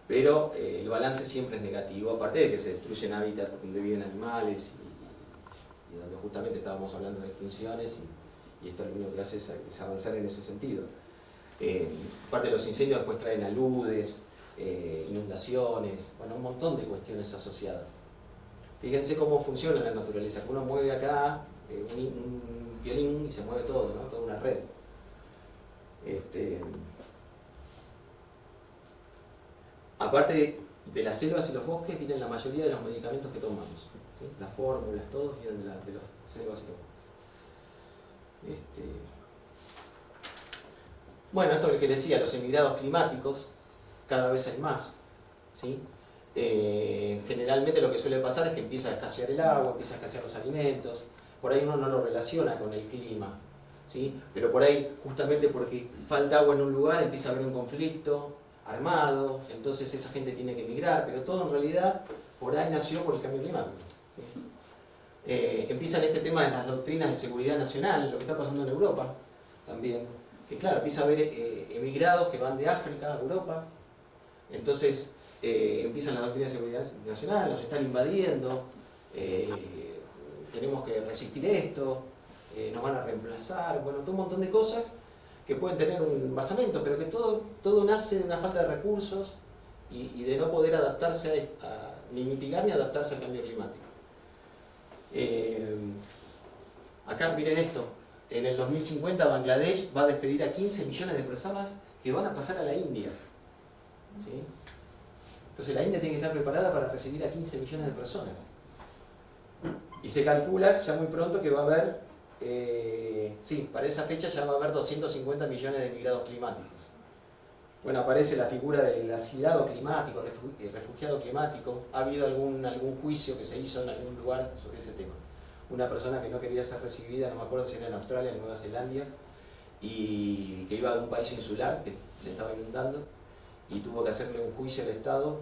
Pero el balance siempre es negativo, aparte de que se destruyen hábitats donde viven animales y donde justamente estábamos hablando de extinciones y esto lo único que hace es avanzar en ese sentido. Aparte de los incendios después traen aludes, inundaciones, bueno, un montón de cuestiones asociadas. Fíjense cómo funciona la naturaleza, que uno mueve acá un violín y se mueve todo, ¿no? Toda una red. Aparte de las selvas y los bosques vienen la mayoría de los medicamentos que tomamos, ¿sí? Las fórmulas, todos vienen de las selvas y los bosques. Bueno, esto que decía, los emigrados climáticos, cada vez hay más, ¿sí? Generalmente lo que suele pasar es que empieza a escasear el agua, empieza a escasear los alimentos, por ahí uno no lo relaciona con el clima, ¿sí? Pero por ahí, justamente porque falta agua en un lugar, empieza a haber un conflicto armado, entonces esa gente tiene que emigrar, pero todo en realidad por ahí nació por el cambio climático, ¿sí? Empiezan este tema de las doctrinas de seguridad nacional, lo que está pasando en Europa también, que claro, empieza a haber emigrados que van de África a Europa, entonces empiezan las doctrinas de seguridad nacional, nos están invadiendo, tenemos que resistir esto, nos van a reemplazar, bueno, todo un montón de cosas que pueden tener un basamento, pero que todo nace de una falta de recursos y de no poder adaptarse ni mitigar ni adaptarse al cambio climático. Acá miren esto, en el 2050 Bangladesh va a despedir a 15 millones de personas que van a pasar a la India. ¿Sí? Entonces la India tiene que estar preparada para recibir a 15 millones de personas. Y se calcula ya muy pronto que va a haber, para esa fecha ya va a haber 250 millones de migrados climáticos. Bueno, aparece la figura del asilado climático, refugiado climático. Ha habido algún juicio que se hizo en algún lugar sobre ese tema. Una persona que no quería ser recibida, no me acuerdo si era en Australia, en Nueva Zelanda, y que iba de un país insular que se estaba inundando, y tuvo que hacerle un juicio al Estado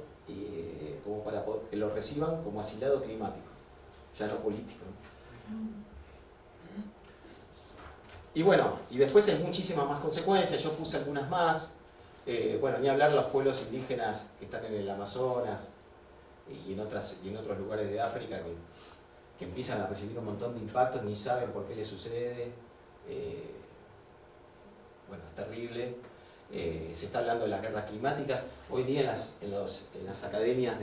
como para que lo reciban como asilado climático, ya no político. Y bueno, y después hay muchísimas más consecuencias, yo puse algunas más. Bueno, ni hablar los pueblos indígenas que están en el Amazonas y en otros lugares de África que empiezan a recibir un montón de impactos, ni saben por qué les sucede. Bueno, es terrible. Se está hablando de las guerras climáticas. Hoy día en las academias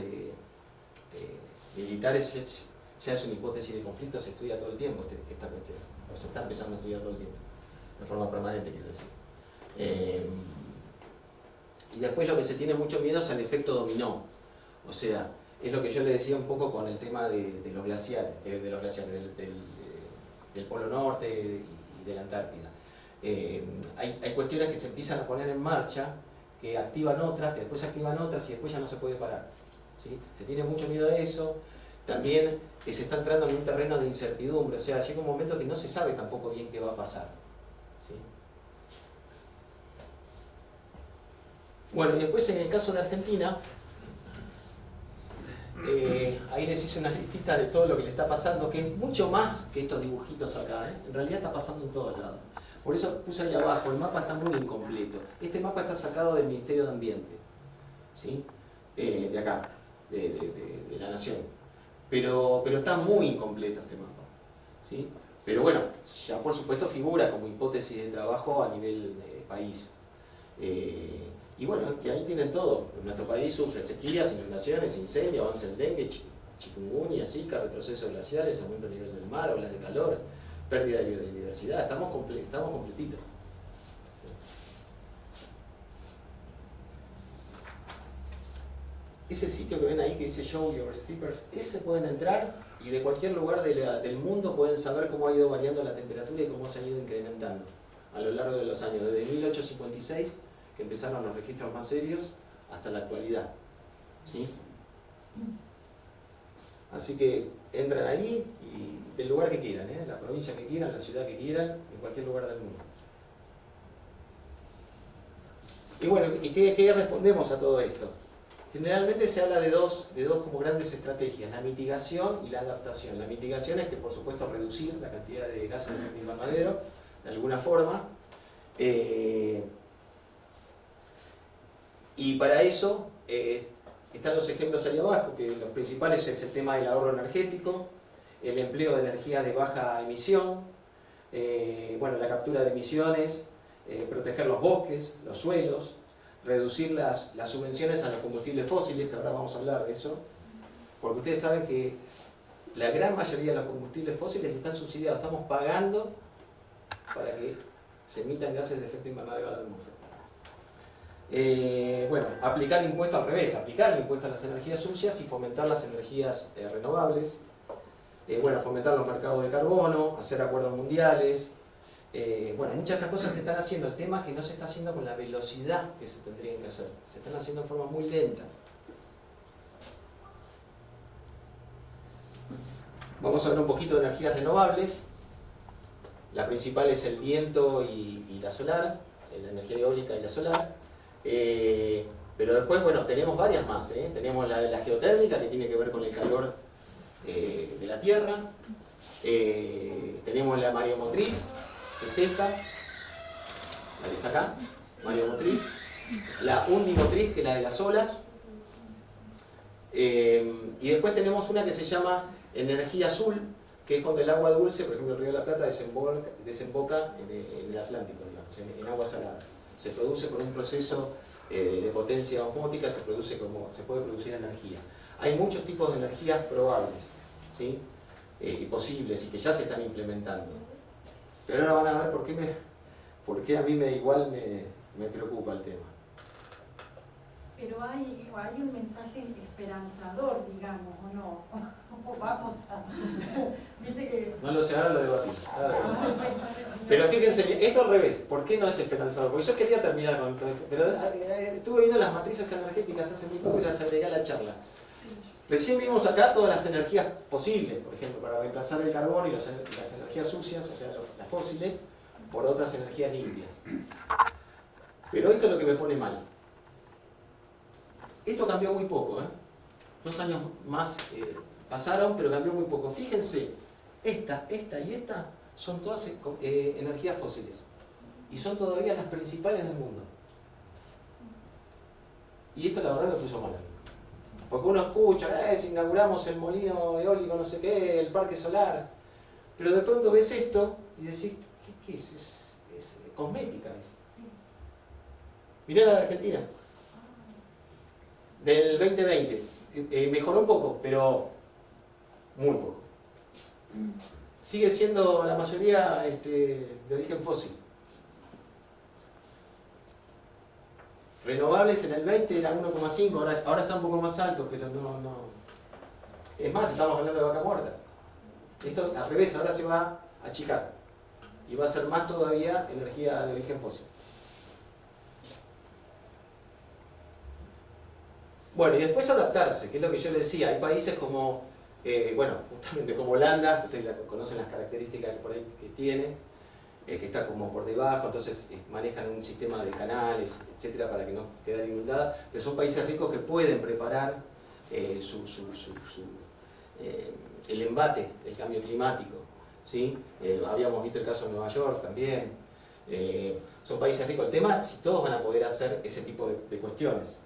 militares ya es una hipótesis de conflicto, se estudia todo el tiempo esta cuestión. O se está empezando a estudiar todo el tiempo, de forma permanente, quiero decir. Y después lo que se tiene mucho miedo es al efecto dominó. O sea, es lo que yo le decía un poco con el tema de los glaciares, del Polo Norte y de la Antártida. Hay cuestiones que se empiezan a poner en marcha, que activan otras, que después activan otras y después ya no se puede parar. ¿Sí? Se tiene mucho miedo a eso. También se está entrando en un terreno de incertidumbre, o sea, llega un momento que no se sabe tampoco bien qué va a pasar. ¿Sí? Bueno, y después en el caso de Argentina, ahí les hice una listita de todo lo que le está pasando, que es mucho más que estos dibujitos acá, en realidad está pasando en todos lados. Por eso puse ahí abajo, el mapa está muy incompleto. Este mapa está sacado del Ministerio de Ambiente, ¿sí? De acá, de la Nación. Pero está muy incompleto este mapa, ¿sí? Pero bueno, ya por supuesto figura como hipótesis de trabajo a nivel país. Y bueno, que ahí tienen todo. Nuestro país sufre sequías, inundaciones, incendios, avance del dengue, chikungunya, zika, retrocesos glaciares, aumento del nivel del mar, olas de calor, pérdida de biodiversidad. Estamos completitos. Ese sitio que ven ahí que dice Show Your Steepers, ese pueden entrar y de cualquier lugar del mundo pueden saber cómo ha ido variando la temperatura y cómo se ha ido incrementando a lo largo de los años, desde 1856, que empezaron los registros más serios, hasta la actualidad. ¿Sí? Así que entran ahí y del lugar que quieran, la provincia que quieran, la ciudad que quieran, en cualquier lugar del mundo. Y bueno, ¿y qué respondemos a todo esto? Generalmente se habla de dos como grandes estrategias, la mitigación y la adaptación. La mitigación es que, por supuesto, reducir la cantidad de gases de efecto invernadero, de alguna forma. Y para eso están los ejemplos ahí abajo, que los principales es el tema del ahorro energético, el empleo de energías de baja emisión, bueno, la captura de emisiones, proteger los bosques, los suelos, reducir las subvenciones a los combustibles fósiles, que ahora vamos a hablar de eso, porque ustedes saben que la gran mayoría de los combustibles fósiles están subsidiados, estamos pagando para que se emitan gases de efecto invernadero a la atmósfera. Bueno, aplicar impuestos al revés, aplicar el impuesto a las energías sucias y fomentar las energías renovables. Bueno, fomentar los mercados de carbono, hacer acuerdos mundiales. Bueno, muchas de estas cosas se están haciendo. El tema es que no se está haciendo con la velocidad que se tendrían que hacer. Se están haciendo de forma muy lenta. Vamos a ver un poquito de energías renovables. La principal es el viento y la solar, la energía eólica y la solar. Pero después, bueno, tenemos varias más. Tenemos la geotérmica, que tiene que ver con el calor de la Tierra. Tenemos la mareomotriz, que es esta. la que está acá, mareomotriz, la undimotriz, que es la de las olas, y después tenemos una que se llama energía azul, que es cuando el agua dulce, por ejemplo el Río de la Plata, desemboca en el Atlántico, digamos, en agua salada. Se produce por un proceso de potencia osmótica, se puede producir energía. Hay muchos tipos de energías probables, ¿sí? Y posibles, y que ya se están implementando. Pero ahora van a ver por qué a mí igual me preocupa el tema. Pero hay un mensaje esperanzador, digamos, ¿o no? O vamos a... ¿Viste que...? No lo sé, ahora lo debatimos. Pero fíjense, esto al revés, ¿por qué no es esperanzador? Porque yo quería terminar con todo esto, pero estuve viendo las matrices energéticas hace muy poco y las agregué a la charla. Recién vimos acá todas las energías posibles, por ejemplo, para reemplazar el carbón y las energías sucias, o sea, las fósiles, por otras energías limpias. Pero esto es lo que me pone mal. Esto cambió muy poco, 2 años más pasaron, pero cambió muy poco. Fíjense, esta y esta son todas energías fósiles. Y son todavía las principales del mundo. Y esto la verdad me puso mal. Porque uno escucha, si inauguramos el molino eólico, no sé qué, el parque solar. Pero de pronto ves esto y decís, ¿qué es? Es cosmética. Sí. Mirá la de Argentina. Del 2020. Mejoró un poco, pero muy poco. Sigue siendo la mayoría de origen fósil. Renovables en el 20 era 1,5, ahora está un poco más alto, pero no. Es más, estamos hablando de vaca muerta. Esto al revés, ahora se va a achicar. Y va a ser más todavía energía de origen fósil. Bueno, y después adaptarse, que es lo que yo les decía. Hay países como, justamente como Holanda, ustedes conocen las características por ahí que tiene, que está como por debajo, entonces manejan un sistema de canales, etcétera, para que no quede inundada, pero son países ricos que pueden preparar el embate del cambio climático, ¿sí? Habíamos visto el caso de Nueva York también. Son países ricos. El tema es si todos van a poder hacer ese tipo de cuestiones.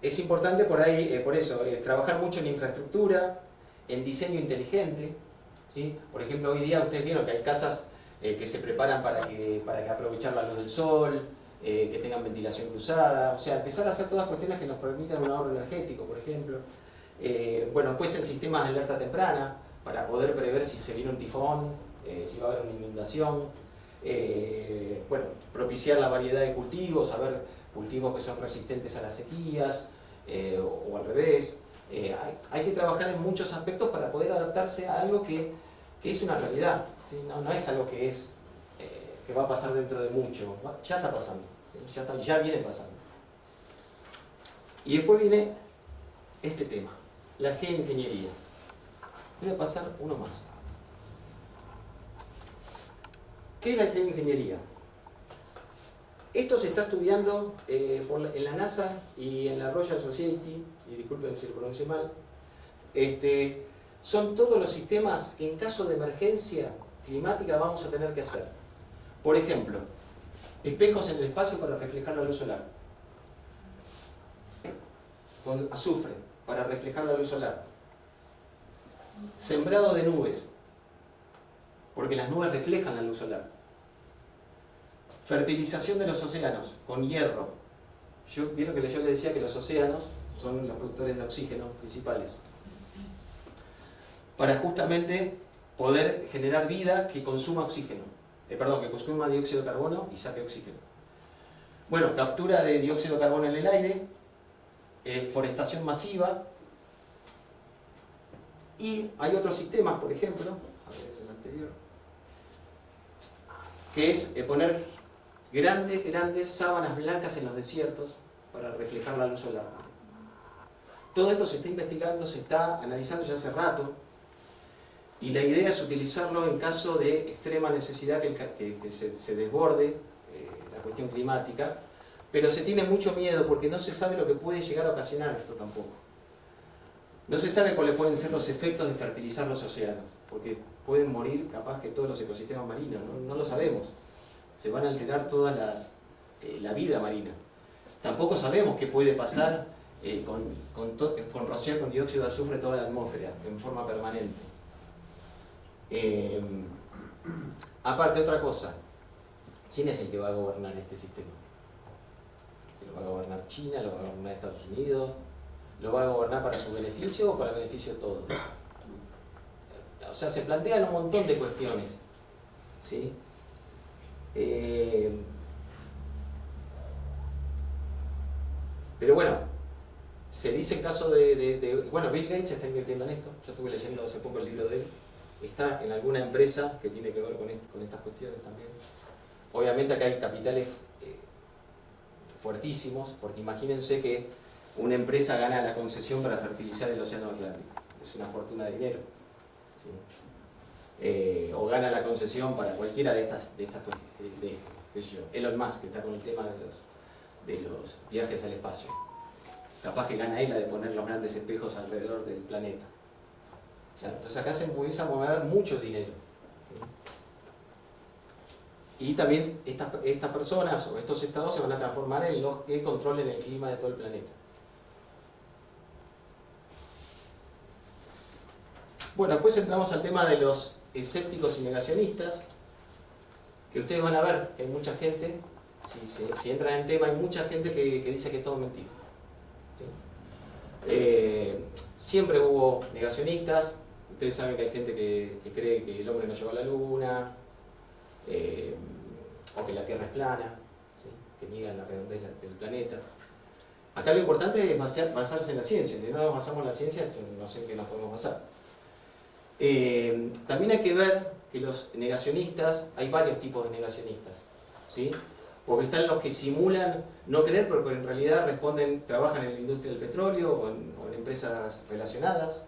Es importante por ahí, por eso, trabajar mucho en infraestructura, en diseño inteligente, ¿sí? Por ejemplo, hoy día ustedes vieron que hay casas que se preparan para que aprovechar la luz del sol, que tengan ventilación cruzada, o sea, empezar a hacer todas cuestiones que nos permitan un ahorro energético, por ejemplo. Después en sistemas de alerta temprana, para poder prever si se viene un tifón, si va a haber una inundación, propiciar la variedad de cultivos, saber cultivos que son resistentes a las sequías, o al revés. Hay que trabajar en muchos aspectos para poder adaptarse a algo que es una realidad, ¿sí? No es algo que va a pasar dentro de mucho, ya está pasando, ¿sí? Ya viene pasando. Y después viene este tema, la geoingeniería. Voy a pasar uno más. ¿Qué es la geoingeniería? Esto se está estudiando en la NASA y en la Royal Society, y disculpen si lo pronuncio mal. Son todos los sistemas que en caso de emergencia climática vamos a tener que hacer. Por ejemplo, espejos en el espacio para reflejar la luz solar. Con azufre para reflejar la luz solar. Sembrado de nubes, porque las nubes reflejan la luz solar. Fertilización de los océanos con hierro. Vieron que yo les decía que los océanos son los productores de oxígeno principales. Para justamente poder generar vida que consuma oxígeno. Que consuma dióxido de carbono y saque oxígeno. Bueno, captura de dióxido de carbono en el aire, forestación masiva. Y hay otros sistemas, por ejemplo, a ver el anterior, que es poner grandes sábanas blancas en los desiertos para reflejar la luz solar. Todo esto se está investigando, se está analizando ya hace rato, y la idea es utilizarlo en caso de extrema necesidad que se desborde la cuestión climática, pero se tiene mucho miedo porque no se sabe lo que puede llegar a ocasionar esto tampoco. No se sabe cuáles pueden ser los efectos de fertilizar los océanos, porque pueden morir capaz que todos los ecosistemas marinos, no lo sabemos. Se van a alterar toda la vida marina. Tampoco sabemos qué puede pasar con rociar con dióxido de azufre toda la atmósfera en forma permanente. Aparte, otra cosa, ¿quién es el que va a gobernar este sistema? ¿Lo va a gobernar China? ¿Lo va a gobernar Estados Unidos? ¿Lo va a gobernar para su beneficio o para el beneficio de todos? O sea, se plantean un montón de cuestiones, ¿sí? Pero bueno, se dice el caso bueno, Bill Gates está invirtiendo en esto. Yo estuve leyendo hace poco el libro de él. Está en alguna empresa que tiene que ver con estas cuestiones también. Obviamente acá hay capitales fuertísimos, porque imagínense que una empresa gana la concesión para fertilizar el océano Atlántico. Es una fortuna de dinero, ¿sí? O gana la concesión para cualquiera de estas qué sé yo, Elon Musk, que está con el tema de los viajes al espacio. Capaz que gana él la de poner los grandes espejos alrededor del planeta. Claro, entonces acá se empieza a mover mucho dinero, ¿sí? Y también estas personas o estos estados se van a transformar en los que controlen el clima de todo el planeta. Bueno, después entramos al tema de los escépticos y negacionistas, que ustedes van a ver que hay mucha gente, si entran en el tema, hay mucha gente que dice que es todo mentira, ¿sí? Siempre hubo negacionistas. Ustedes saben que hay gente que cree que el hombre no llegó a la luna, o que la Tierra es plana, ¿sí? Que niegan la redondez del planeta. Acá lo importante es basarse en la ciencia. Si no nos basamos en la ciencia, no sé en qué nos podemos basar. También hay que ver que los negacionistas, hay varios tipos de negacionistas, ¿sí? Porque están los que simulan no creer, pero que en realidad trabajan en la industria del petróleo o en empresas relacionadas.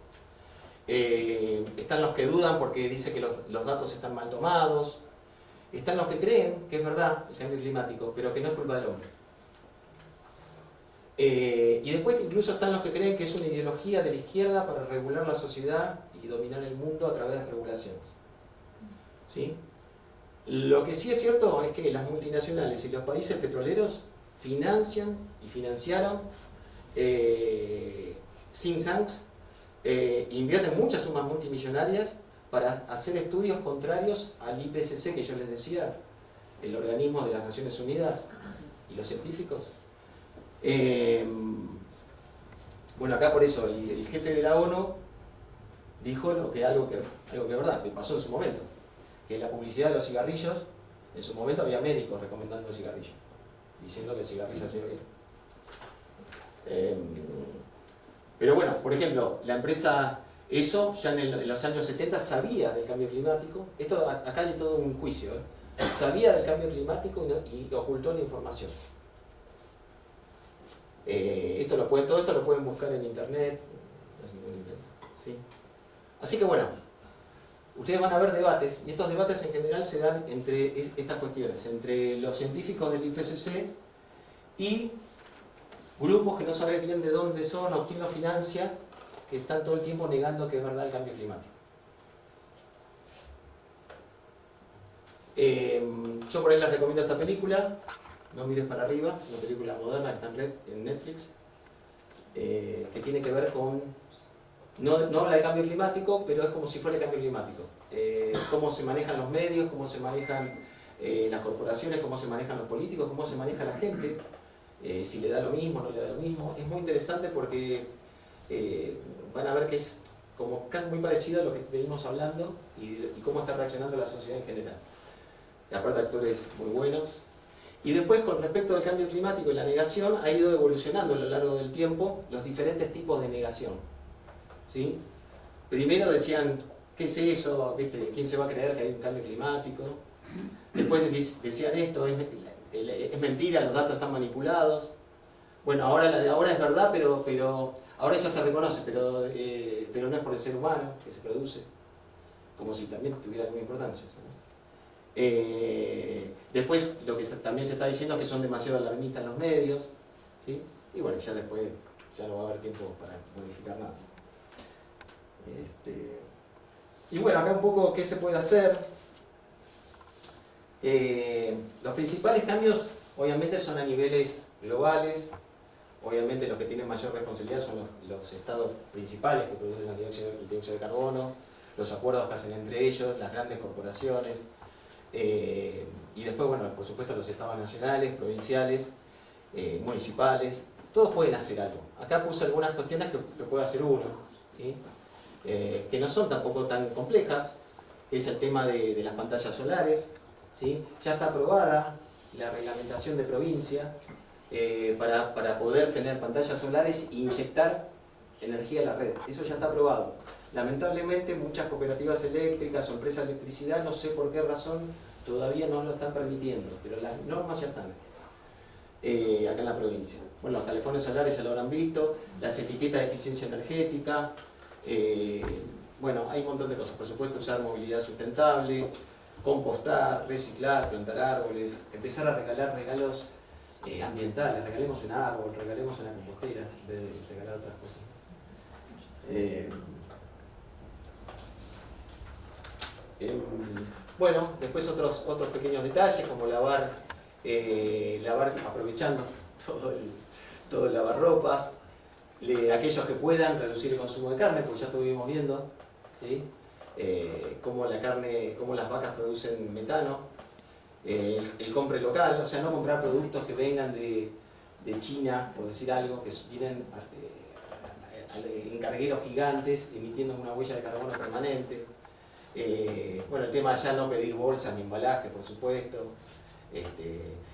Están los que dudan porque dicen que los datos están mal tomados. Están los que creen que es verdad el cambio climático, pero que no es culpa del hombre. Y después incluso están los que creen que es una ideología de la izquierda para regular la sociedad y dominar el mundo a través de regulaciones, ¿sí? Lo que sí es cierto es que las multinacionales y los países petroleros financian y financiaron think tanks, invierten muchas sumas multimillonarias para hacer estudios contrarios al IPCC, que yo les decía, el organismo de las Naciones Unidas y los científicos. Bueno, acá por eso el jefe de la ONU dijo algo que es verdad, que pasó en su momento, que la publicidad de los cigarrillos, en su momento había médicos recomendando el cigarrillo, diciendo que el cigarrillo hacía bien. Pero bueno, por ejemplo, la empresa ESO ya en los años 70 sabía del cambio climático. Acá hay todo un juicio, ¿eh? Sabía del cambio climático y ocultó la información. Todo esto lo pueden buscar en internet, no es ningún invento, ¿sí? Así que bueno, ustedes van a ver debates, y estos debates en general se dan entre estas cuestiones, entre los científicos del IPCC y grupos que no sabes bien de dónde son o quién los financia, que están todo el tiempo negando que es verdad el cambio climático. Yo por ahí les recomiendo esta película, No mires para arriba, una película moderna que está en Netflix, que tiene que ver con, no habla de cambio climático, pero es como si fuera el cambio climático. Cómo se manejan los medios, cómo se manejan las corporaciones, cómo se manejan los políticos, cómo se maneja la gente, si le da lo mismo, no le da lo mismo. Es muy interesante porque van a ver que es como casi muy parecido a lo que venimos hablando y cómo está reaccionando la sociedad en general. Y aparte actores muy buenos. Y después, con respecto al cambio climático y la negación, ha ido evolucionando a lo largo del tiempo los diferentes tipos de negación, ¿sí? Primero decían, ¿qué es eso? ¿Viste? ¿Quién se va a creer que hay un cambio climático? Después decían esto, es mentira, los datos están manipulados. Bueno, ahora la de ahora es verdad, pero ahora ya se reconoce, pero no es por el ser humano que se produce, como si también tuviera alguna importancia, ¿no? Después lo que también se está diciendo es que son demasiado alarmistas los medios, ¿sí? Y bueno, ya después ya no va a haber tiempo para modificar nada. Y bueno, acá un poco qué se puede hacer. Los principales cambios obviamente son a niveles globales. Obviamente los que tienen mayor responsabilidad son los estados principales que producen el dióxido de carbono, los acuerdos que hacen entre ellos, las grandes corporaciones, y después, bueno, por supuesto los estados nacionales, provinciales, municipales, todos pueden hacer algo. Acá puse algunas cuestiones que puede hacer uno, ¿sí? Que no son tampoco tan complejas, que es el tema de las pantallas solares, ¿sí? Ya está aprobada la reglamentación de provincia para poder tener pantallas solares e inyectar energía a la red. Eso ya está aprobado. Lamentablemente muchas cooperativas eléctricas o empresas de electricidad, no sé por qué razón, todavía no lo están permitiendo, pero las normas ya están acá en la provincia. Bueno, los calefones solares ya lo habrán visto, las etiquetas de eficiencia energética, bueno, hay un montón de cosas. Por supuesto, usar movilidad sustentable, compostar, reciclar, plantar árboles, empezar a regalar regalos ambientales. Regalemos un árbol, regalemos una compostera, en vez de regalar otras cosas. Bueno, después otros pequeños detalles como lavar aprovechando todo el lavarropas, aquellos que puedan reducir el consumo de carne, porque ya estuvimos viendo, ¿sí? Cómo las vacas producen metano, el compre local, o sea, no comprar productos que vengan de China, por decir algo, que vienen en cargueros gigantes emitiendo una huella de carbono permanente. Bueno, el tema de ya no pedir bolsas ni embalaje, por supuesto.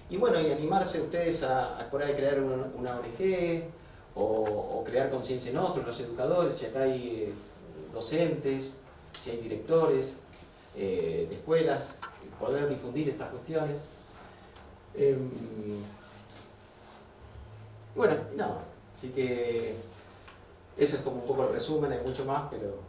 Y bueno, y animarse ustedes a por ahí crear una ONG o crear conciencia en otros, los educadores, si acá hay docentes, si hay directores de escuelas, poder difundir estas cuestiones. Bueno, no, así que eso es como un poco el resumen, hay mucho más, pero...